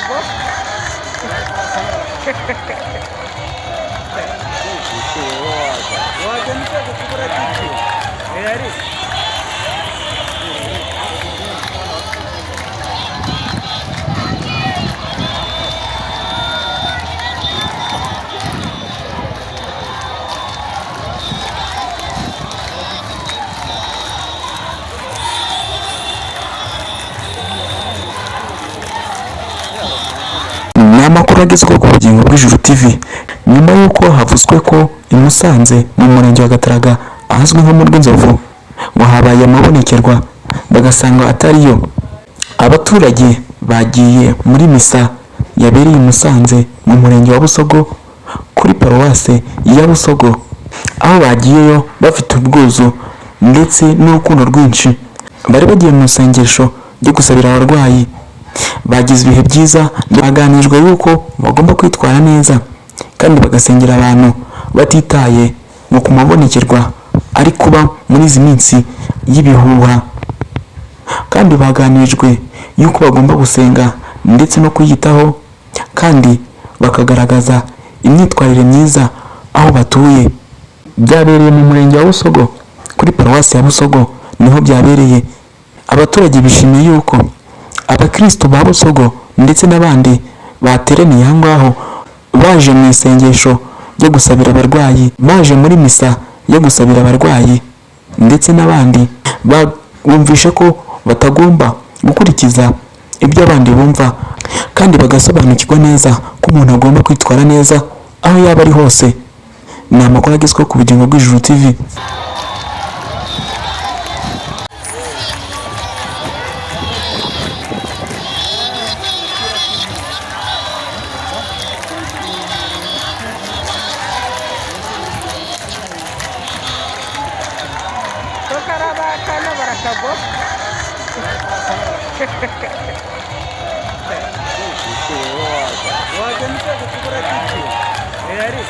baracabo. Waje niteze kugura tiki. Ari. Ni amakuru agezweho ku bugingo bw'Ijuru TV. Nyuma y'uko havuzwe ko i Musanze mu murenge wa Gataraga ahazwi nko mu Rw'Inzovu ngo habaye amabonekerwa bagasanga atariyo, abaturage bagiye muri misa yabereye i Musanze mu murenge wa Busogo kuri paruwase ya Busogo, aho bagiyeyo bafite ubwuzu ndetse n'urukundo rwinshi. Bari bagiye mu isengesho ryo gusabira abarwayi, bagize ibihe byiza, baganirijwe yuko bagomba kwitwara neza kandi bagasengera abantu batitaye ngo ku mabonekerwa ari kuba muri izi minsi y'ibihuha, kandi baganirijwe yuko bagomba gusenga ndetse no kwiyitaho kandi bakagaragaza imyitwarire myiza aho batuye. Byabereye mu murenge wa Busogo kuri paruwasi ya Busogo, niho byabereye. Abaturage bishimiye yuko abakristo ba Busogo ndetse n'abandi bateraniye aho ngaho baje mu isengesho ryo gusabira abarwayi, baje muri misa yo gusabira abarwayi ndetse n'abandi bumvishe ko batagomba gukurikiza ibyo abandi bumva, kandi bagasobanukirwa neza ko umuntu agomba kwitwara neza aho yaba ari hose. Ni amakuru agezweho ku bugingo bw'Ijuru TV. Tokarabakana baracabo. Waje niteze kugura tiki. Ari.